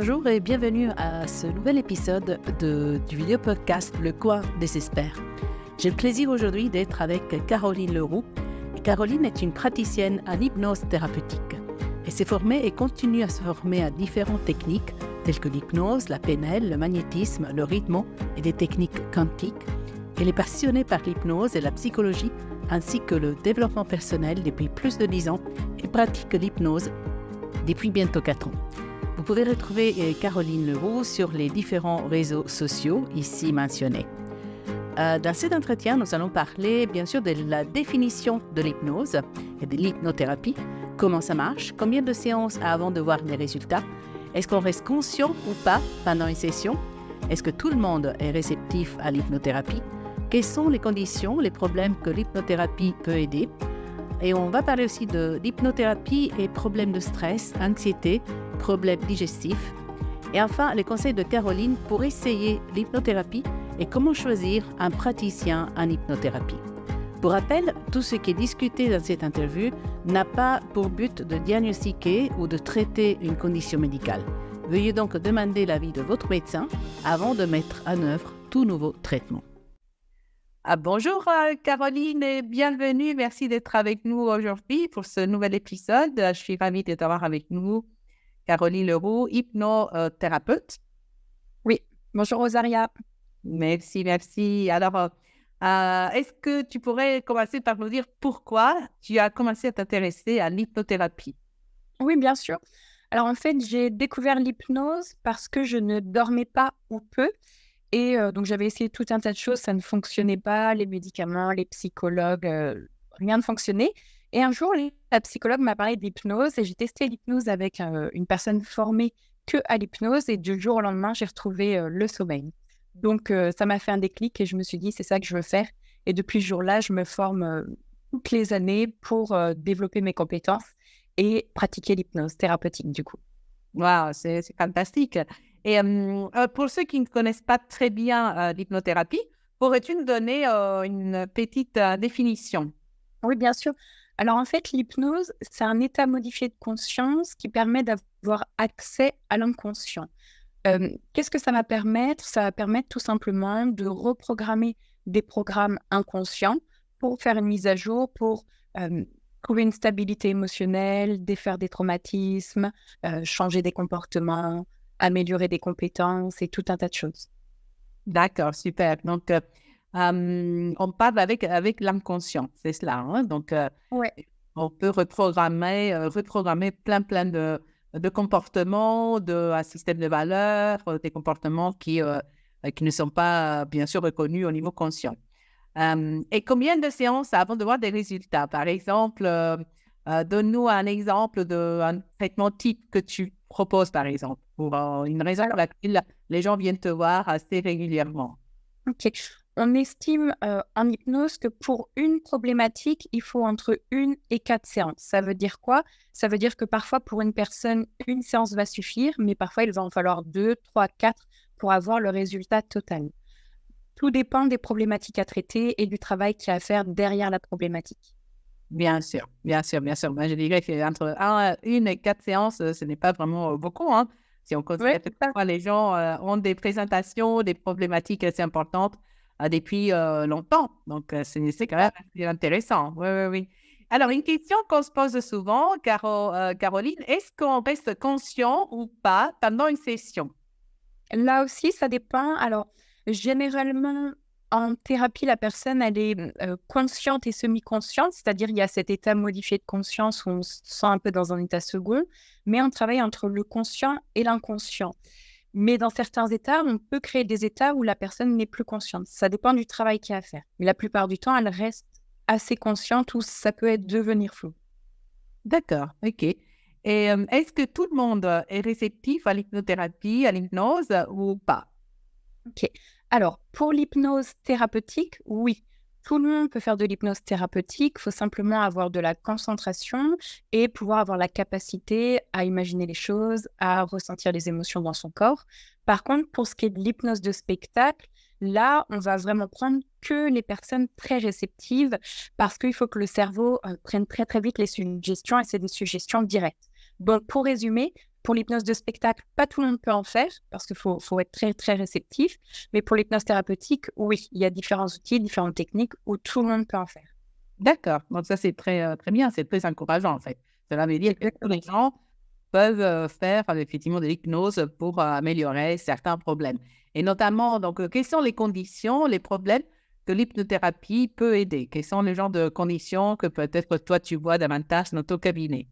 Bonjour et bienvenue à ce nouvel épisode du vidéo podcast Le Coin des Experts. J'ai le plaisir aujourd'hui d'être avec Caroline Leroux. Caroline est une praticienne en hypnose thérapeutique. Elle s'est formée et continue à se former à différentes techniques telles que l'hypnose, la PNL, le magnétisme, le rythme et des techniques quantiques. Elle est passionnée par l'hypnose et la psychologie ainsi que le développement personnel depuis plus de 10 ans et pratique l'hypnose depuis bientôt 4 ans. Vous pouvez retrouver Caroline Leroux sur les différents réseaux sociaux ici mentionnés. Dans cet entretien, nous allons parler bien sûr de la définition de l'hypnose et de l'hypnothérapie, comment ça marche, combien de séances avant de voir des résultats, est-ce qu'on reste conscient ou pas pendant une session, est-ce que tout le monde est réceptif à l'hypnothérapie, quelles sont les conditions, les problèmes que l'hypnothérapie peut aider. Et on va parler aussi de l'hypnothérapie et problèmes de stress, anxiété, problèmes digestifs. Et enfin, les conseils de Caroline pour essayer l'hypnothérapie et comment choisir un praticien en hypnothérapie. Pour rappel, tout ce qui est discuté dans cette interview n'a pas pour but de diagnostiquer ou de traiter une condition médicale. Veuillez donc demander l'avis de votre médecin avant de mettre en œuvre tout nouveau traitement. Bonjour Caroline et bienvenue. Merci d'être avec nous aujourd'hui pour ce nouvel épisode. Je suis ravie de t'avoir avec nous, Caroline Leroux, hypnothérapeute. Oui, bonjour Rosaria. Merci. Alors, est-ce que tu pourrais commencer par nous dire pourquoi tu as commencé à t'intéresser à l'hypnothérapie? Oui, bien sûr. Alors en fait, j'ai découvert l'hypnose parce que je ne dormais pas ou peu. Et donc, j'avais essayé tout un tas de choses, ça ne fonctionnait pas, les médicaments, les psychologues, rien ne fonctionnait. Et un jour, la psychologue m'a parlé d'hypnose et j'ai testé l'hypnose avec une personne formée que à l'hypnose et du jour au lendemain, j'ai retrouvé le sommeil. Donc, ça m'a fait un déclic et je me suis dit, c'est ça que je veux faire. Et depuis ce jour-là, je me forme toutes les années pour développer mes compétences et pratiquer l'hypnose thérapeutique du coup. Waouh, c'est fantastique. Et pour ceux qui ne connaissent pas très bien l'hypnothérapie, pourrais-tu nous donner une petite définition? Oui, bien sûr. Alors en fait, l'hypnose, c'est un état modifié de conscience qui permet d'avoir accès à l'inconscient. Qu'est-ce que ça va permettre? Ça va permettre tout simplement de reprogrammer des programmes inconscients pour faire une mise à jour, pour trouver une stabilité émotionnelle, défaire des traumatismes, changer des comportements, améliorer des compétences et tout un tas de choses. D'accord, super. Donc, on parle avec l'inconscient, c'est cela, hein? Donc, Ouais. on peut reprogrammer plein de comportements, un système de valeurs, des comportements qui ne sont pas, bien sûr, reconnus au niveau conscient. Et combien de séances avant de voir des résultats? Par exemple, donne-nous un exemple d'un traitement type que tu proposes, par exemple, pour une raison pour laquelle les gens viennent te voir assez régulièrement. OK. On estime, en hypnose que pour une problématique, il faut entre 1 et 4 séances. Ça veut dire quoi? Ça veut dire que parfois pour une personne, 1 séance va suffire, mais parfois il va en falloir 2, 3, 4 pour avoir le résultat total. Tout dépend des problématiques à traiter et du travail qu'il y a à faire derrière la problématique. Bien sûr. Moi, je dirais qu'entre 1 et 4 séances, ce n'est pas vraiment beaucoup, hein. Si on Ouais, considère que c'est ça. parfois les gens ont des présentations, des problématiques assez importantes depuis longtemps. Donc, c'est quand même assez intéressant. Oui. Alors, une question qu'on se pose souvent, Caroline, est-ce qu'on reste conscient ou pas pendant une session? Là aussi, ça dépend. Alors, généralement, en thérapie, la personne, elle est consciente et semi-consciente, c'est-à-dire il y a cet état modifié de conscience où on se sent un peu dans un état second, mais on travaille entre le conscient et l'inconscient. Mais dans certains états, on peut créer des états où la personne n'est plus consciente. Ça dépend du travail qu'il y a à faire. Mais la plupart du temps, elle reste assez consciente ou ça peut être devenir flou. D'accord, OK. Et est-ce que tout le monde est réceptif à l'hypnothérapie, à l'hypnose ou pas? OK. Alors, pour l'hypnose thérapeutique, oui, tout le monde peut faire de l'hypnose thérapeutique. Il faut simplement avoir de la concentration et pouvoir avoir la capacité à imaginer les choses, à ressentir les émotions dans son corps. Par contre, pour ce qui est de l'hypnose de spectacle, là, on va vraiment prendre que les personnes très réceptives parce qu'il faut que le cerveau prenne très, très vite les suggestions et c'est des suggestions directes. Donc, pour résumer, Pour l'hypnose de spectacle, pas tout le monde peut en faire parce qu'il faut être très, très réceptif. Mais pour l'hypnose thérapeutique, oui, il y a différents outils, différentes techniques où tout le monde peut en faire. D'accord. Donc ça, c'est très, très bien. C'est très encourageant, en fait. Cela veut dire que tous les gens peuvent faire effectivement de l'hypnose pour améliorer certains problèmes. Et notamment, donc, quelles sont les conditions, les problèmes que l'hypnothérapie peut aider? Quels sont les genres de conditions que peut-être toi, tu vois davantage dans ton cabinet?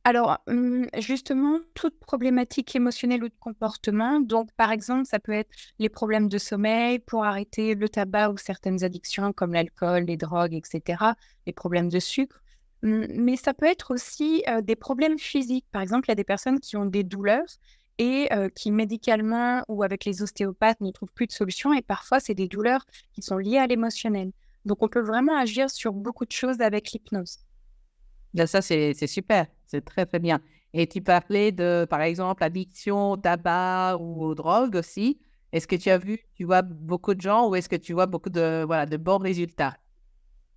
Alors, justement, toute problématique émotionnelle ou de comportement, donc par exemple, ça peut être les problèmes de sommeil pour arrêter le tabac ou certaines addictions comme l'alcool, les drogues, et cetera, les problèmes de sucre. Mais ça peut être aussi, des problèmes physiques. Par exemple, il y a des personnes qui ont des douleurs et qui médicalement ou avec les ostéopathes ne trouvent plus de solution et parfois, c'est des douleurs qui sont liées à l'émotionnel. Donc on peut vraiment agir sur beaucoup de choses avec l'hypnose. Là, ça, c'est super. C'est très, très bien. Et tu parlais de, par exemple, addiction au tabac ou aux drogues aussi. Est-ce que tu vois beaucoup de gens ou est-ce que tu vois beaucoup de, voilà, de bons résultats?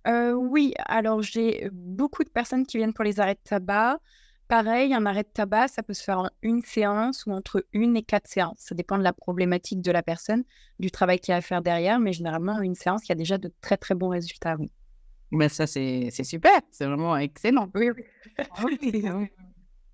Oui, alors j'ai beaucoup de personnes qui viennent pour les arrêts de tabac. Pareil, un arrêt de tabac, ça peut se faire en une séance ou entre 1 et 4 séances. Ça dépend de la problématique de la personne, du travail qu'il y a à faire derrière, mais généralement, en une séance, il y a déjà de très, très bons résultats, oui. Mais ça, c'est super. C'est vraiment excellent. Oui, oui. Ah oui, oui.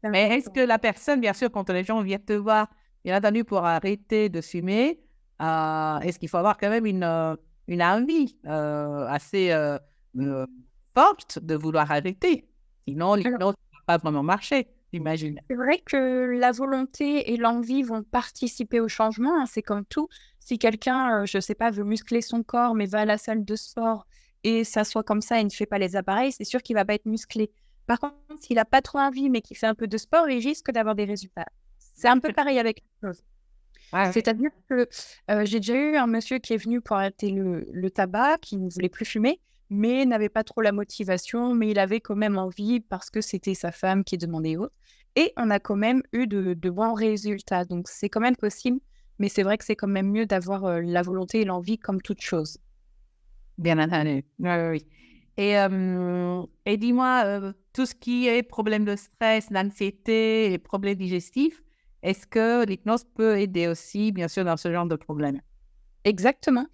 Mais est-ce que la personne, bien sûr, quand les gens viennent te voir, bien entendu, pour arrêter de fumer, est-ce qu'il faut avoir quand même une envie assez euh, forte de vouloir arrêter? Sinon, Alors, l'hypnose ne va pas vraiment marcher, j'imagine. c'est vrai que la volonté et l'envie vont participer au changement, hein, c'est comme tout. Si quelqu'un, je ne sais pas, veut muscler son corps, mais va à la salle de sport et s'assoit comme ça et ne fait pas les appareils, c'est sûr qu'il ne va pas être musclé. Par contre, s'il n'a pas trop envie, mais qu'il fait un peu de sport, il risque d'avoir des résultats. C'est un peu pareil avec l'hypnose. Ouais, ouais. C'est-à-dire que, j'ai déjà eu un monsieur qui est venu pour arrêter le tabac, qui ne voulait plus fumer, mais n'avait pas trop la motivation, mais il avait quand même envie parce que c'était sa femme qui demandait et autres et on a quand même eu de bons résultats, donc c'est quand même possible, mais c'est vrai que c'est quand même mieux d'avoir, la volonté et l'envie comme toute chose. Bien entendu. Oui, oui, oui. Et dis-moi, tout ce qui est problème de stress, d'anxiété et problèmes digestifs, est-ce que l'hypnose peut aider aussi, bien sûr, dans ce genre de problème? Exactement.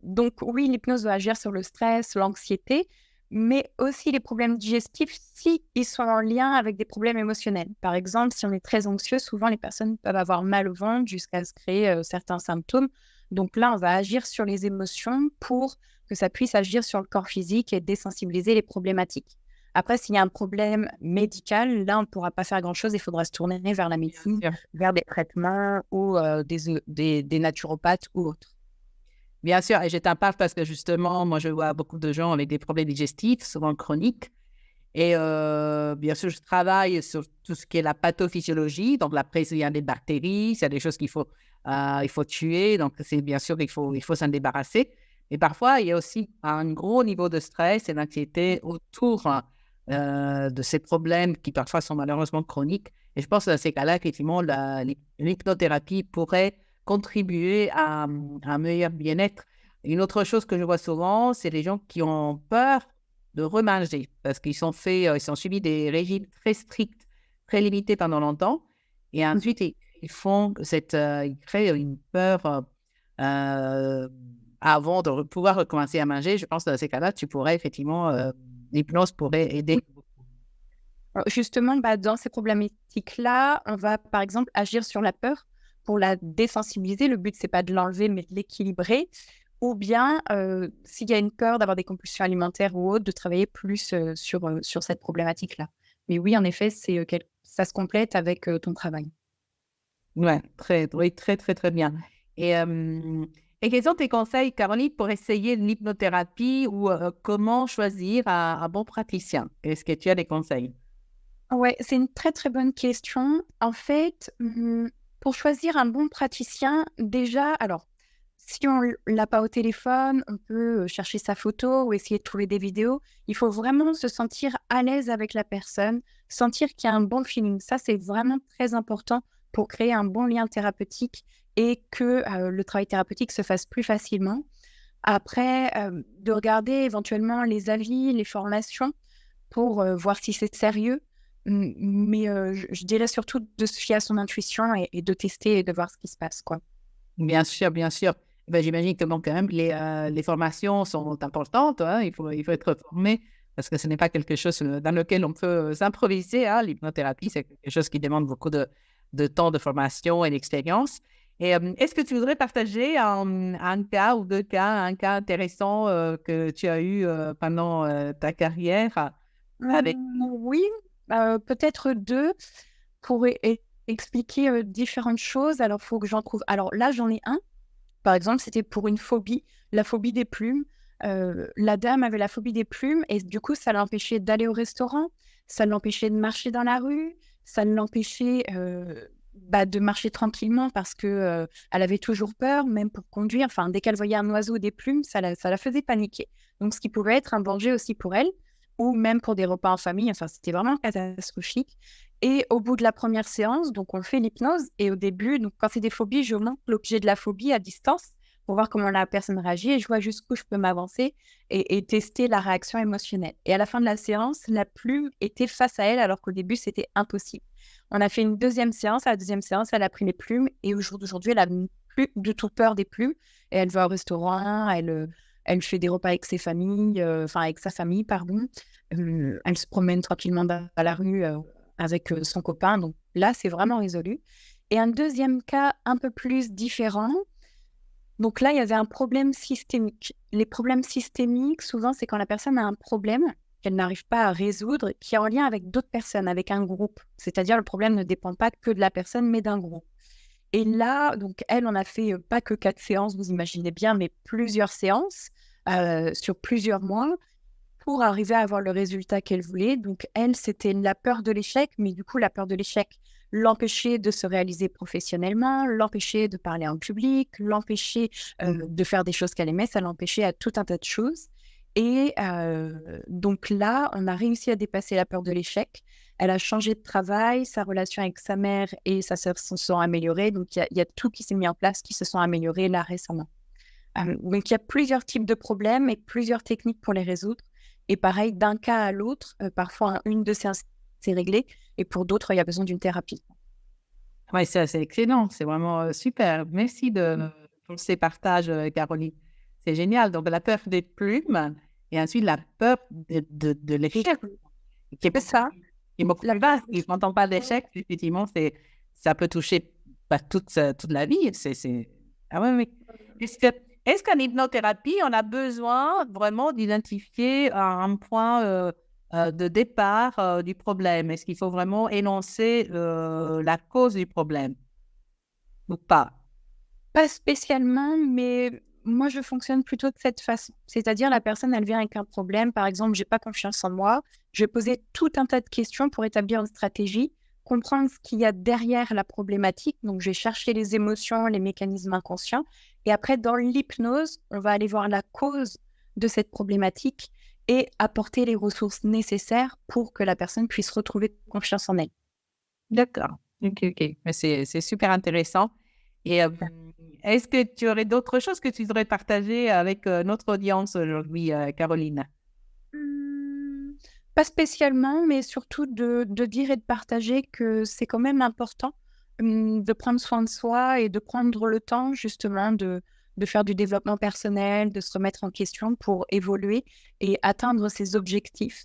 Donc oui, l'hypnose va agir sur le stress, l'anxiété, mais aussi les problèmes digestifs si ils sont en lien avec des problèmes émotionnels. Par exemple, si on est très anxieux, souvent les personnes peuvent avoir mal au ventre jusqu'à se créer, certains symptômes. Donc là, on va agir sur les émotions pour que ça puisse agir sur le corps physique et désensibiliser les problématiques. Après, s'il y a un problème médical, là, on ne pourra pas faire grand-chose, il faudra se tourner vers la médecine, Bien vers des traitements ou des naturopathes ou autres. Bien sûr, et je t'en parle parce que justement, moi, je vois beaucoup de gens avec des problèmes digestifs, souvent chroniques. Et bien sûr, je travaille sur tout ce qui est la pathophysiologie, donc la présence des bactéries, c'est des choses il faut tuer, donc c'est bien sûr qu'il faut s'en débarrasser. Et parfois, il y a aussi un gros niveau de stress et d'anxiété autour de ces problèmes qui parfois sont malheureusement chroniques. Et je pense que dans ces cas-là, effectivement, l'hypnothérapie pourrait contribuer à un meilleur bien-être. Une autre chose que je vois souvent, c'est les gens qui ont peur de remanger parce ils sont suivis des régimes très stricts, très limités pendant longtemps. Et ensuite, ils créent une peur euh, avant de pouvoir recommencer à manger. Je pense que dans ces cas-là, l'hypnose pourrait aider. Justement, bah, dans ces problématiques-là, on va par exemple agir sur la peur pour la désensibiliser. Le but, c'est pas de l'enlever, mais de l'équilibrer. Ou bien, s'il y a une peur d'avoir des compulsions alimentaires ou autres, de travailler plus sur cette problématique-là. Mais oui, en effet, ça se complète avec ton travail. Ouais, oui, très, très, très bien. Et, euh, et quels sont tes conseils, Caroline, pour essayer l'hypnothérapie ou comment choisir un bon praticien? Est-ce que tu as des conseils? Ouais, c'est une très, très bonne question. En fait, pour choisir un bon praticien, déjà, alors, si on l'a pas au téléphone, on peut chercher sa photo ou essayer de trouver des vidéos. Il faut vraiment se sentir à l'aise avec la personne, sentir qu'il y a un bon feeling. Ça, c'est vraiment très important pour créer un bon lien thérapeutique et que le travail thérapeutique se fasse plus facilement. Après, de regarder éventuellement les avis, les formations pour voir si c'est sérieux. Mais je dirais surtout de se fier à son intuition et de tester et de voir ce qui se passe, quoi. Bien sûr, bien sûr. Ben, j'imagine que bon, quand même, les formations sont importantes, hein. Il faut être formé parce que ce n'est pas quelque chose dans lequel on peut s'improviser, hein. L'hypnothérapie, c'est quelque chose qui demande beaucoup de temps de formation et d'expérience. Et est-ce que tu voudrais partager un cas ou deux cas, un cas intéressant que tu as eu pendant ta carrière avec... Oui, peut-être 2 pour expliquer, différentes choses. Alors, faut que j'en trouve. Alors là, j'en ai un. Par exemple, c'était pour une phobie, la phobie des plumes. La dame avait la phobie des plumes et du coup, ça l'empêchait d'aller au restaurant, ça l'empêchait de marcher dans la rue, ça l'empêchait, de marcher tranquillement parce que, elle avait toujours peur, même pour conduire. Enfin, dès qu'elle voyait un oiseau ou des plumes, ça la faisait paniquer. Donc ce qui pouvait être un danger aussi pour elle ou même pour des repas en famille. Enfin, c'était vraiment catastrophique et au bout de la première séance, donc on fait l'hypnose et au début, donc quand c'est des phobies, je montre l'objet de la phobie à distance pour voir comment la personne réagit et je vois jusqu'où je peux m'avancer et tester la réaction émotionnelle. Et à la fin de la séance, la plume était face à elle alors qu'au début, c'était impossible. On a fait une deuxième séance. À la deuxième séance, elle a pris les plumes et au jour d'aujourd'hui, elle a plus du tout peur des plumes et elle va au restaurant, elle fait des repas avec ses familles, enfin avec sa famille, pardon. Elle se promène tranquillement dans la rue avec son copain. Donc là, c'est vraiment résolu. Et un deuxième cas un peu plus différent. Donc là, il y avait un problème systémique. Les problèmes systémiques, souvent, c'est quand la personne a un problème qu'elle n'arrive pas à résoudre, qui est en lien avec d'autres personnes, avec un groupe. C'est-à-dire, le problème ne dépend pas que de la personne, mais d'un groupe. Et là, donc elle, on a fait pas que 4 séances, vous imaginez bien, mais plusieurs séances sur plusieurs mois pour arriver à avoir le résultat qu'elle voulait. Donc elle, c'était la peur de l'échec, mais du coup, la peur de l'échec l'empêchait de se réaliser professionnellement, l'empêchait de parler en public, l'empêchait de faire des choses qu'elle aimait, ça l'empêchait à tout un tas de choses. Et donc là, on a réussi à dépasser la peur de l'échec. Elle a changé de travail, sa relation avec sa mère et sa sœur se sont améliorées. Donc il y a tout qui s'est mis en place, qui se sont améliorés là récemment. Donc il y a plusieurs types de problèmes et plusieurs techniques pour les résoudre. Et pareil, d'un cas à l'autre, parfois une de séances, c'est réglé et pour d'autres, il y a besoin d'une thérapie. Oui, ça, c'est excellent. C'est vraiment super. Merci pour ces partages, Caroline. C'est génial. Donc, la peur des plumes et ensuite la peur de l'échec, qui est C'est ça. qui est beaucoup La plus vaste. Et quand on parle d'échec, effectivement, ça peut toucher toute la vie. Ah oui, oui. Est-ce qu'en hypnothérapie, on a besoin vraiment d'identifier un point de départ du problème? Est-ce qu'il faut vraiment énoncer la cause du problème ou pas? Pas spécialement, mais moi, je fonctionne plutôt de cette façon. C'est-à-dire, la personne, elle vient avec un problème. Par exemple, j'ai pas confiance en moi. Je vais poser tout un tas de questions pour établir une stratégie, comprendre ce qu'il y a derrière la problématique. Donc, je vais chercher les émotions, les mécanismes inconscients. Et après, dans l'hypnose, on va aller voir la cause de cette problématique et apporter les ressources nécessaires pour que la personne puisse retrouver confiance en elle. D'accord. OK, OK. Mais c'est super intéressant. Et est-ce que tu aurais d'autres choses que tu voudrais partager avec notre audience aujourd'hui, Caroline? Mmh, pas spécialement, mais surtout de dire et de partager que c'est quand même important, de prendre soin de soi et de prendre le temps justement de faire du développement personnel, de se remettre en question pour évoluer et atteindre ses objectifs.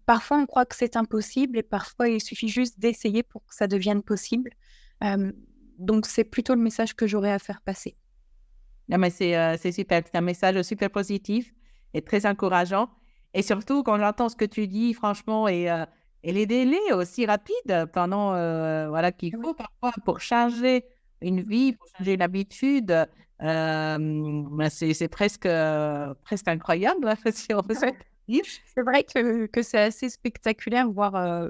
Parfois, on croit que c'est impossible et parfois, il suffit juste d'essayer pour que ça devienne possible. Hem, donc c'est plutôt le message que j'aurais à faire passer. Non, mais c'est super. C'est un message super positif et très encourageant. Et surtout, quand j'entends ce que tu dis, franchement, et les délais aussi rapides pendant, voilà, qu'il Oui, faut parfois pour changer une vie, pour changer une habitude, ben c'est presque, presque incroyable, hein, si on peut se ouais. dire. C'est vrai que c'est assez spectaculaire, voire,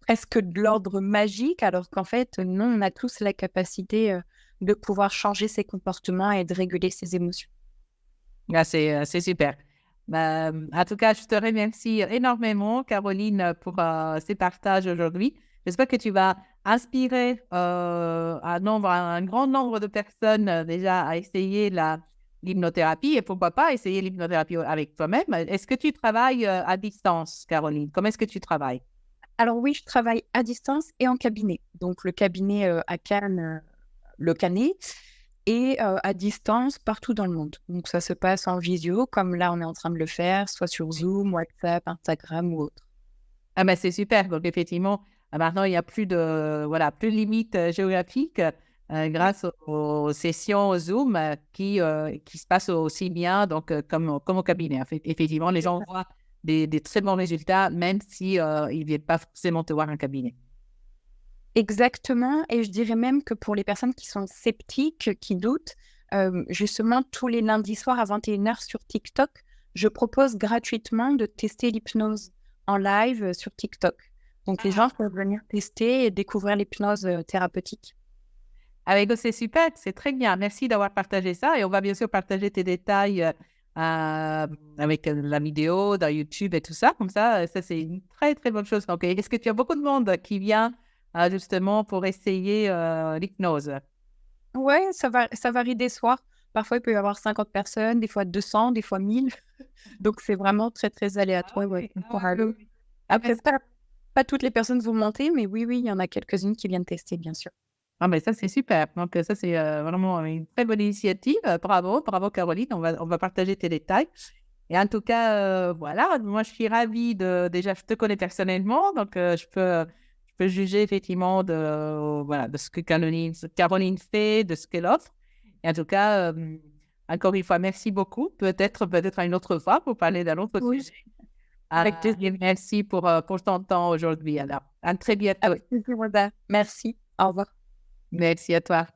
presque de l'ordre magique, alors qu'en fait, non, on a tous la capacité, de pouvoir changer ses comportements et de réguler ses émotions. Ah, c'est super. En tout cas, je te remercie énormément, Caroline, pour ces partages aujourd'hui. J'espère que tu vas inspirer un grand nombre de personnes déjà à essayer l'hypnothérapie et pourquoi pas essayer l'hypnothérapie avec toi-même. Est-ce que tu travailles à distance, Caroline? Comment est-ce que tu travailles? Alors oui, je travaille à distance et en cabinet. Donc le cabinet, à Cannes, le Canet et à distance partout dans le monde. Donc ça se passe en visio comme là on est en train de le faire, soit sur Zoom, WhatsApp, Instagram ou autre. Ah ben c'est super. Donc effectivement, maintenant il y a plus de voilà, plus de limites, géographiques, Oui, grâce aux sessions Zoom, qui se passent aussi bien donc comme au cabinet. Effectivement, les c'est gens ça. voient des très bons résultats même si, ils viennent pas forcément te voir en cabinet. Exactement et je dirais même que pour les personnes qui sont sceptiques, qui doutent, justement tous les lundis soirs à 21 heures sur TikTok, je propose gratuitement de tester l'hypnose en live, sur TikTok. Donc les gens peuvent venir tester et découvrir l'hypnose, thérapeutique. Ah bah, c'est super, c'est très bien. Merci d'avoir partagé ça et on va bien sûr partager tes détails, avec, la vidéo dans YouTube et tout ça. Comme ça c'est une très, très bonne chose. Donc, est-ce que tu as beaucoup de monde qui vient, justement pour essayer, l'hypnose? Ouais, ça varie des soirs. Parfois, il peut y avoir 50 personnes, des fois 200, des fois 1000. Donc c'est vraiment très, très Ah aléatoire, ouais, oui, ah oui, comparable. oui, oui. Ah bah, Après pas toutes les personnes vont monter, mais oui, oui, il y en a quelques-unes qui viennent tester, bien sûr. ah mais ça, c'est super. Donc, ça, c'est, vraiment une très bonne initiative. Bravo, bravo Caroline. On va partager tes détails et en tout cas, voilà, moi, je suis ravie déjà, je te connais personnellement, donc, je peux juger effectivement voilà, de ce que Caroline fait, de ce qu'elle offre et en tout cas, encore une fois, merci beaucoup. Peut-être à une autre fois pour parler d'un autre Oui, sujet. avec Et plaisir. merci pour ton temps aujourd'hui alors. À très bientôt. Avec plaisir, Wanda. Merci. Au revoir. Merci à toi.